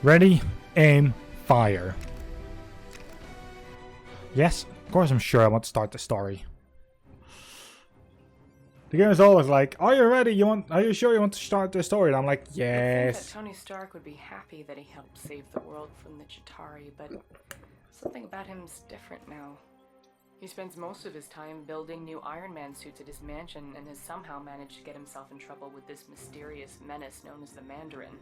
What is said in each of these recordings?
Ready, aim, fire. Yes, of course I'm sure I want to start the story. The game is always like, are you ready? Are you sure you want to start the story? And I'm like, yes. I think that Tony Stark would be happy that he helped save the world from the Chitauri, but something about him's different now. He spends most of his time building new Iron Man suits at his mansion and has somehow managed to get himself in trouble with this mysterious menace known as the Mandarin.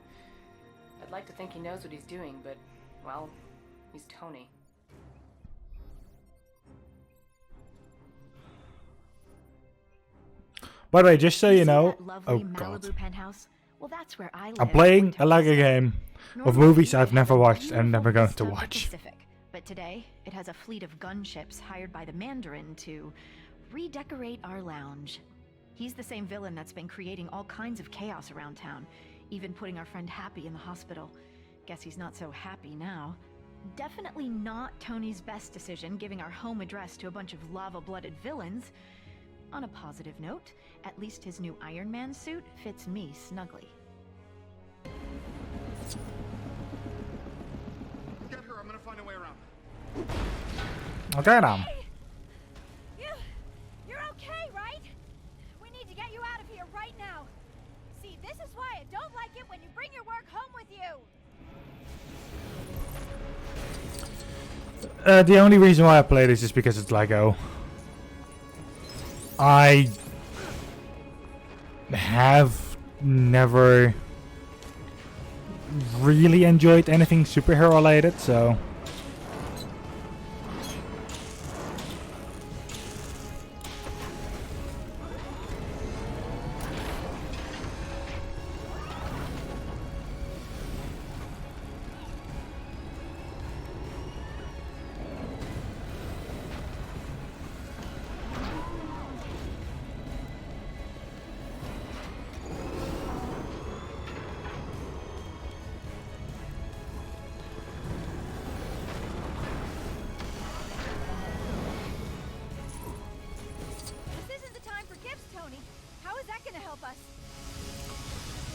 I'd like to think he knows what he's doing, but, well, he's Tony. By the way, just so you know, oh god, I'm playing a Lego game of movies I've never watched and never going to watch. But today, it has a fleet of gunships hired by the Mandarin to redecorate our lounge. He's the same villain that's been creating all kinds of chaos around town, even putting our friend Happy in the hospital. Guess he's not so happy now. Definitely not Tony's best decision, giving our home address to a bunch of lava-blooded villains. On a positive note, at least his new Iron Man suit fits me snugly. Get her, I'm gonna find a way around. Okay, now. You're okay, right? We need to get you out of here right now. See, this is why I don't like it when you bring your work home with you. The only reason why I play this is because it's Lego. I have never really enjoyed anything superhero related, so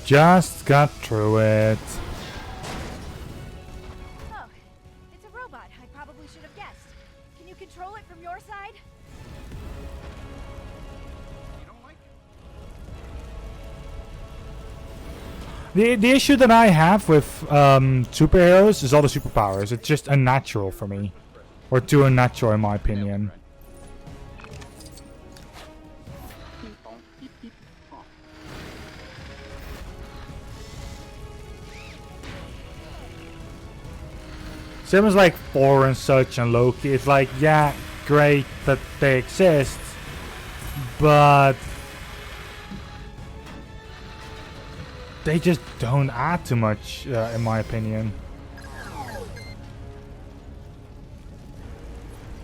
just got through it. Oh, it's a robot. I probably should have guessed. Can you control it from your side? You don't like The issue that I have with superheroes is all the superpowers. It's just unnatural for me, or too unnatural in my opinion. Same as like Thor and such and Loki. It's like, yeah, great that they exist, but they just don't add too much, in my opinion.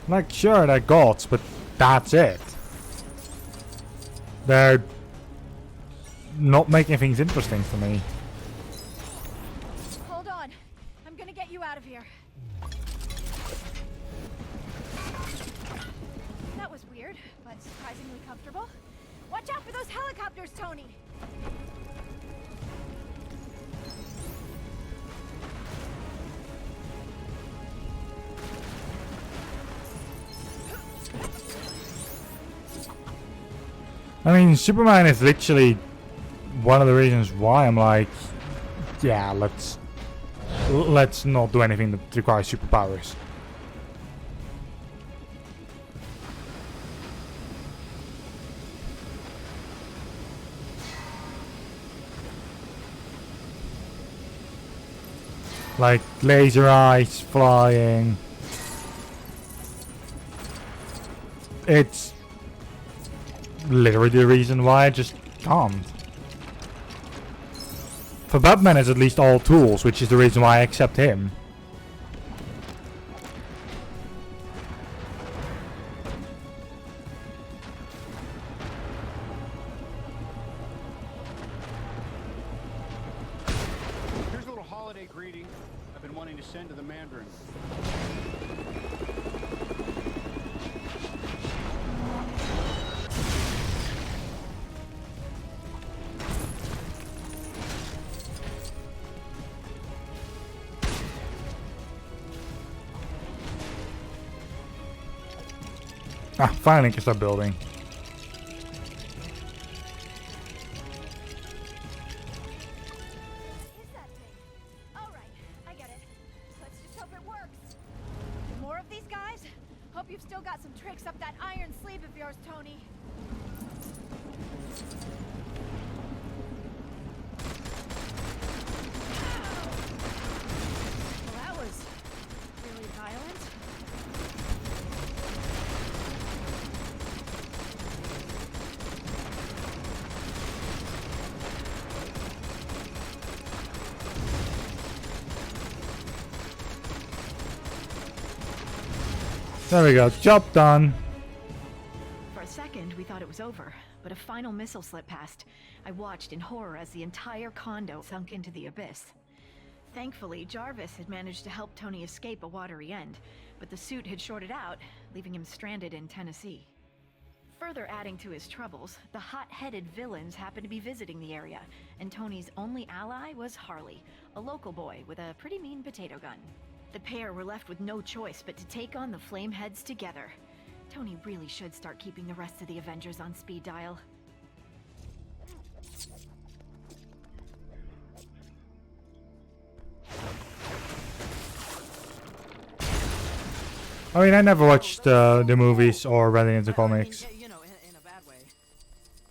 Like, sure, they're gods, but that's it. They're not making things interesting for me. Hold on. I'm gonna get you out of here. That was weird, but surprisingly comfortable. Watch out for those helicopters, Tony! I mean, Superman is literally one of the reasons why I'm like, yeah, let's not do anything that requires superpowers. Like laser eyes, flying. It's literally the reason why I just can't. For Batman is at least all tools, which is the reason why I accept him. Here's a little holiday greeting I've been wanting to send to the Mandarin. Ah, finally can start building. Is that thing? Alright, I get it. Let's just hope it works. More of these guys? Hope you've still got some tricks up that iron sleeve of yours, Tony. Well, that was really violent. There we go, job done. For a second, we thought it was over, but a final missile slipped past. I watched in horror as the entire condo sunk into the abyss. Thankfully, Jarvis had managed to help Tony escape a watery end, but the suit had shorted out, leaving him stranded in Tennessee. Further adding to his troubles, the hot-headed villains happened to be visiting the area, and Tony's only ally was Harley, a local boy with a pretty mean potato gun. The pair were left with no choice but to take on the Flameheads together. Tony really should start keeping the rest of the Avengers on speed dial. I mean, I never watched the movies or read any of the comics. You know, in a bad way.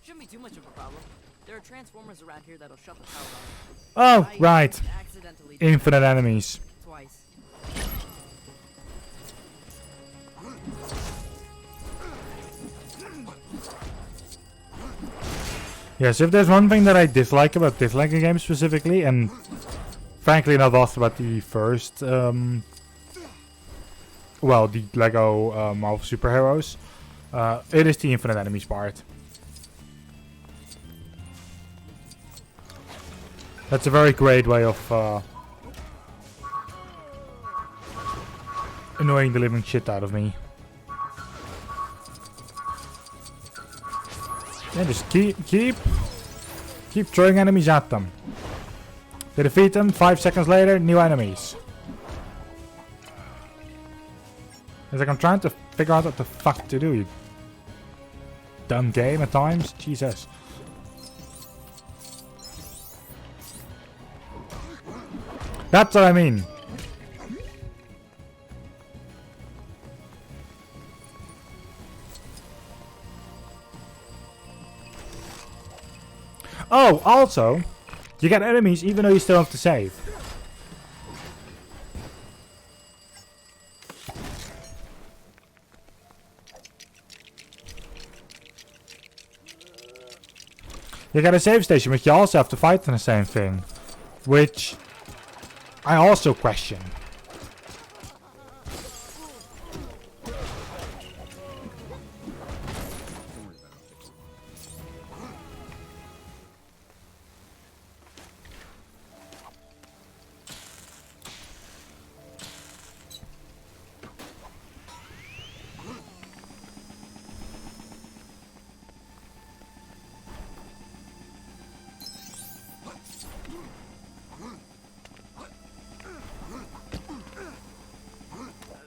Shouldn't be too much of a problem. There are transformers around here that'll shut the power off. Oh, right. Accidentally Infinite enemies. twice. Yes, if there's one thing that I dislike about this Lego game specifically, and frankly not also about the first, well, the Lego Marvel superheroes, it is the infinite enemies part. That's a very great way of annoying the living shit out of me. Yeah, just keep throwing enemies at them. They defeat them, 5 seconds later, new enemies. It's like I'm trying to figure out what the fuck to do, you dumb game at times. Jesus. That's what I mean. Oh, also, you get enemies even though you still have to save. You get a save station, but you also have to fight on the same thing, which I also question.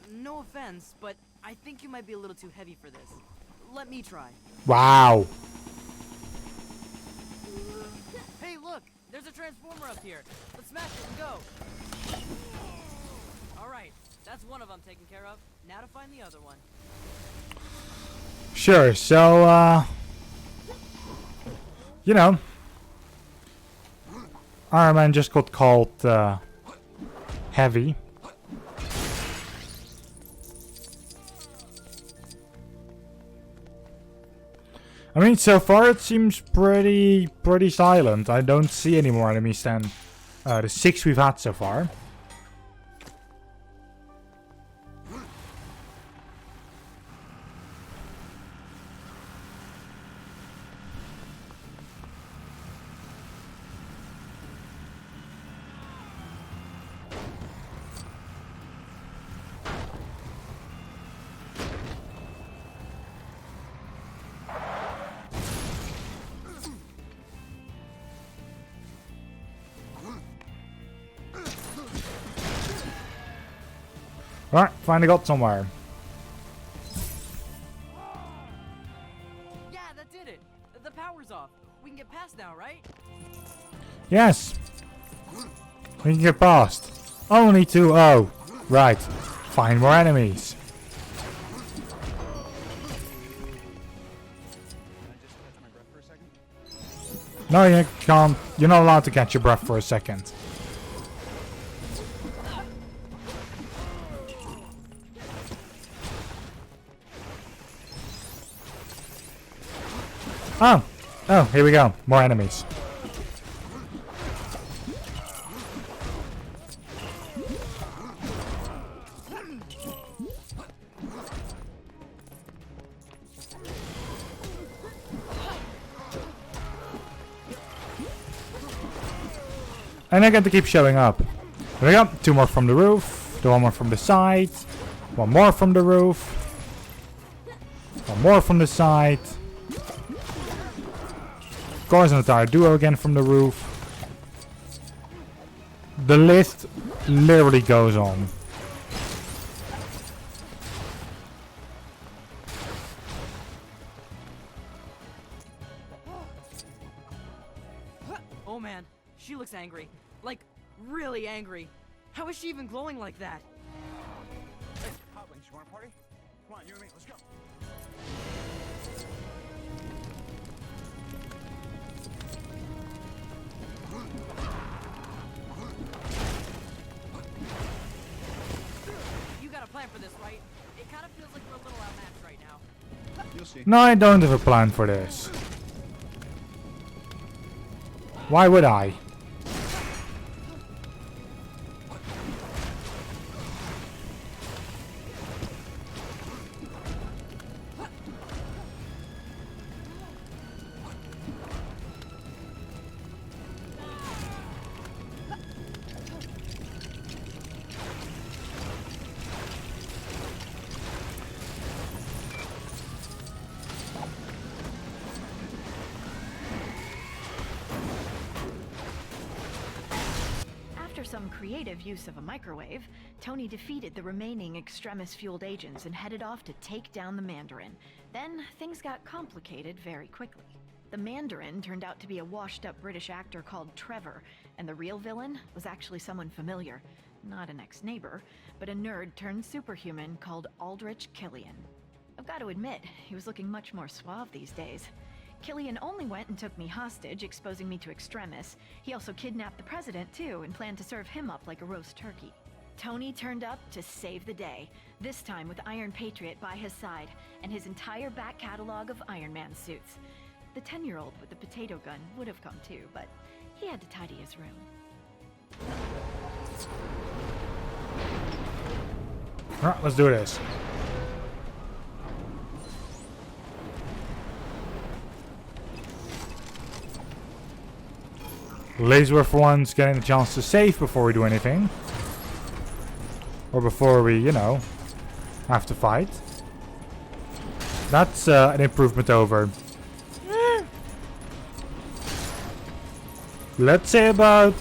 No offense, but I think you might be a little too heavy for this. Let me try. Wow. Hey, look! There's a transformer up here. Let's smash it and go. Alright, that's one of them taken care of. Now to find the other one. Sure, so, you know, Iron Man just got called, heavy. I mean, so far it seems pretty silent. I don't see any more enemies than the 6 we've had so far. Alright, finally got somewhere. Yes. We can get past. Only 2. Oh. Right. Find more enemies. No, you can't. You're not allowed to catch your breath for a second. Oh. Oh, here we go. More enemies. And I get to keep showing up. There we go. 2 more from the roof. 1 more from the side. 1 more from the roof. 1 more from the side. Of course, an entire duo again from the roof. The list literally goes on. Oh man, she looks angry. Like, really angry. How is she even glowing like that? Hey, Hotlings, you want a party? Come on, you and me, let's go. You got a plan for this, right? It kind of feels like we're a little outmatched right now. You'll see. No, I don't have a plan for this. Why would I? After some creative use of a microwave, Tony defeated the remaining extremis-fueled agents and headed off to take down the Mandarin. Then, things got complicated very quickly. The Mandarin turned out to be a washed-up British actor called Trevor, and the real villain was actually someone familiar. Not an ex-neighbor, but a nerd turned superhuman called Aldrich Killian. I've got to admit, he was looking much more suave these days. Killian only went and took me hostage, exposing me to extremis. He also kidnapped the president, too, and planned to serve him up like a roast turkey. Tony turned up to save the day, this time with Iron Patriot by his side, and his entire back catalog of Iron Man suits. The 10-year-old with the potato gun would have come too, but he had to tidy his room. Alright, let's do this. At least we're for once getting the chance to save before we do anything. Or before we, you know, have to fight. That's an improvement over. Let's say about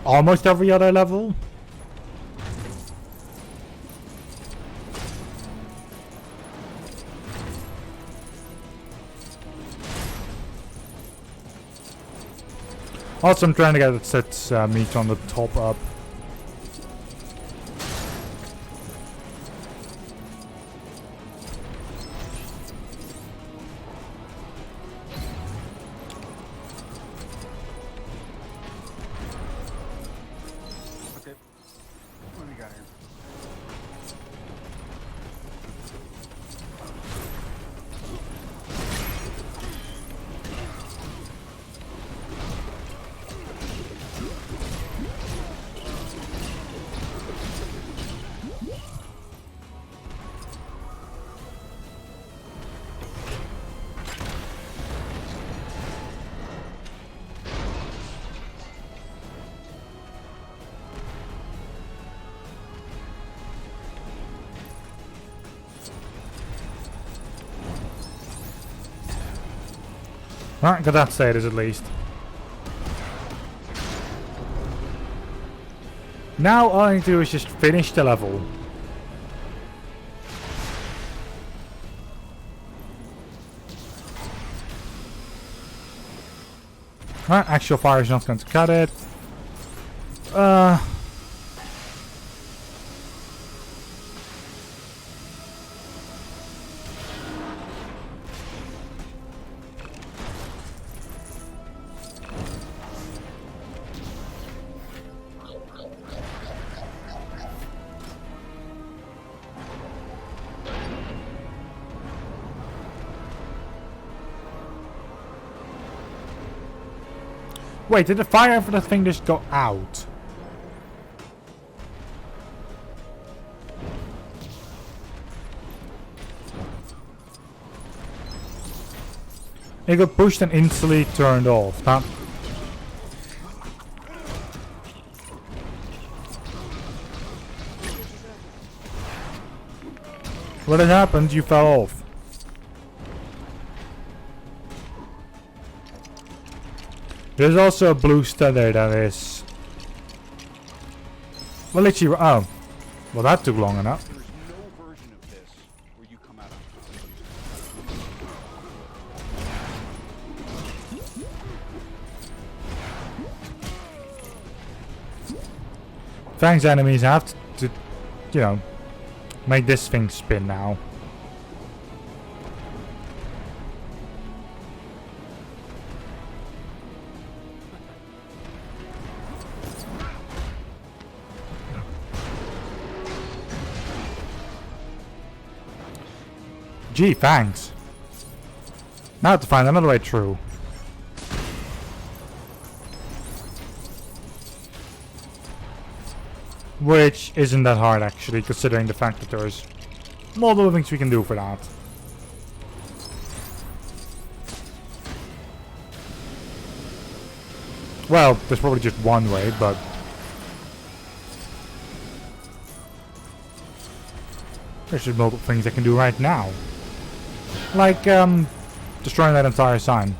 almost every other level. Also, I'm trying to get it set meat on the top up. Okay. What do we got here? Alright, got that status at least. Now all I need to do is just finish the level. Actual fire is not going to cut it. Wait, did the fire for the thing just go out? It got pushed and instantly turned off. Huh? What had happened? You fell off. There's also a blue stud there that is... Well, literally... Oh. Well, that took long enough. There's no version of this where you come out on top. Fang's enemies have to, you know, make this thing spin now. Gee, thanks. Now I have to find another way through. Which isn't that hard actually, considering the fact that there's multiple things we can do for that. Well, there's probably just one way, but... There's just multiple things I can do right now. Like, destroying that entire sign.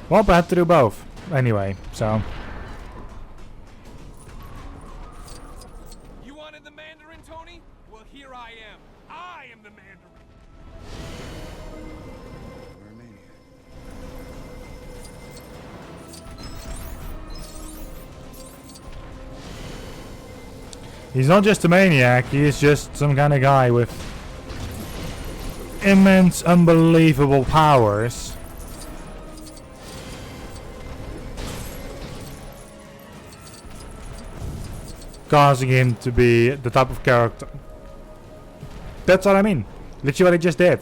Well, but I have to do both. Anyway, so... You wanted the Mandarin, Tony? Well, here I am. I am the Mandarin. He's not just a maniac, he is just some kind of guy with immense, unbelievable powers. Causing him to be the type of character. That's what I mean. Literally what I just did.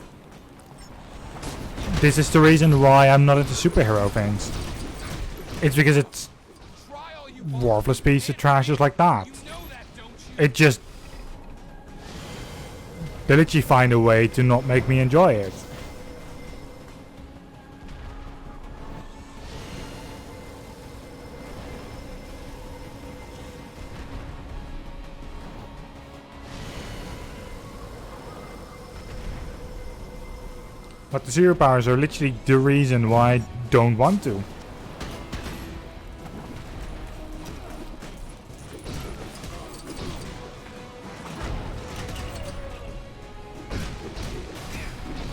This is the reason why I'm not into superhero things. It's because it's worthless piece of trash just like that. It just... They literally find a way to not make me enjoy it. But the zero powers are literally the reason why I don't want to.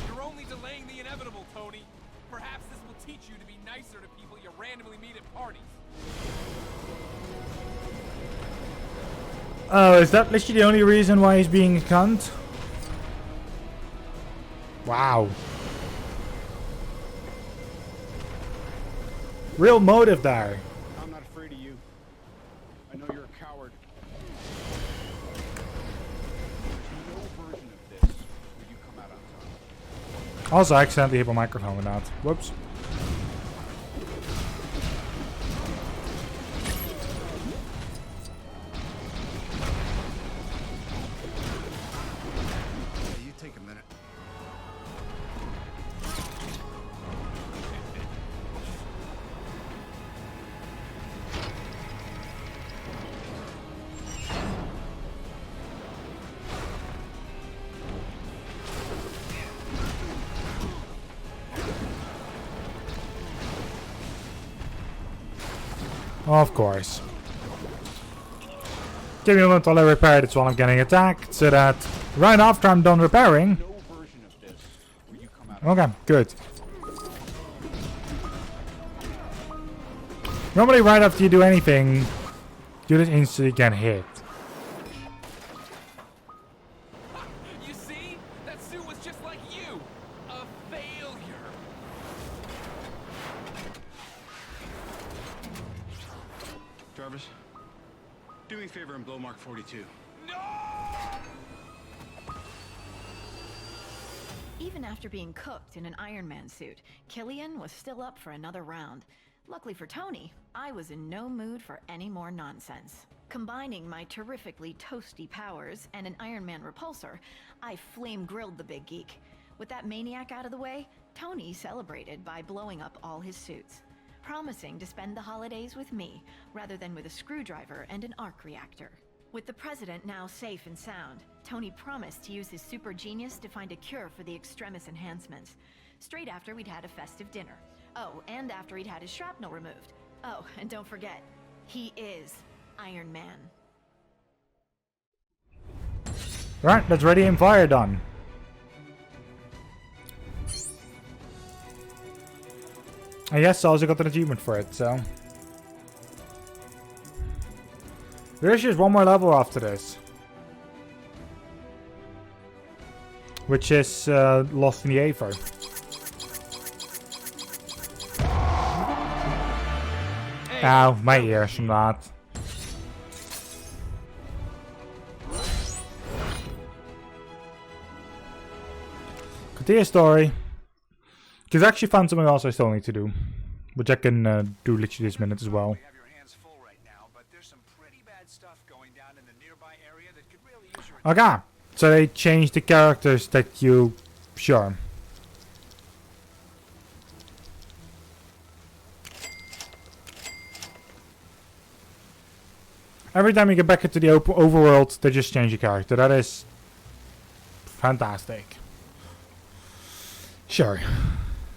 You're only delaying the inevitable, Tony. Perhaps this will teach you to be nicer to people you randomly meet at parties. Oh, is that literally the only reason why he's being a cunt? Wow. Real motive there. I'm not afraid of you. I know you're a coward. There's no version of this where you come out on top. Also, I accidentally hit my microphone with that. Whoops. Hey, you take a minute. Of course. Give me a moment while I repair this while I'm getting attacked, so that right after I'm done repairing. No version of this where you come out. Okay, good. Normally right after you do anything, you just instantly get hit. You see? That suit was just like you. A failure. Jarvis, do me a favor and blow Mark 42. No! Even after being cooked in an Iron Man suit, Killian was still up for another round. Luckily for Tony, I was in no mood for any more nonsense. Combining my terrifically toasty powers and an Iron Man repulsor, I flame-grilled the big geek. With that maniac out of the way, Tony celebrated by blowing up all his suits, promising to spend the holidays with me, rather than with a screwdriver and an arc reactor. With the president now safe and sound, Tony promised to use his super genius to find a cure for the extremis enhancements, straight after we'd had a festive dinner. Oh, and after he'd had his shrapnel removed. Oh, and don't forget, he is Iron Man. Right, that's ready and fire done. I guess I also got an achievement for it, so. There's just one more level after this. Which is Lost in the Aether. Ow, my ears from that. Continue story. Because I actually found something else I still need to do. Which I can do literally this minute as well. We have your hands full right now, but there's some pretty bad stuff going down in the nearby area that could really use your Okay. So they changed the characters that you... Sure. Every time you get back into the overworld, they just change your character. That is fantastic. Sure.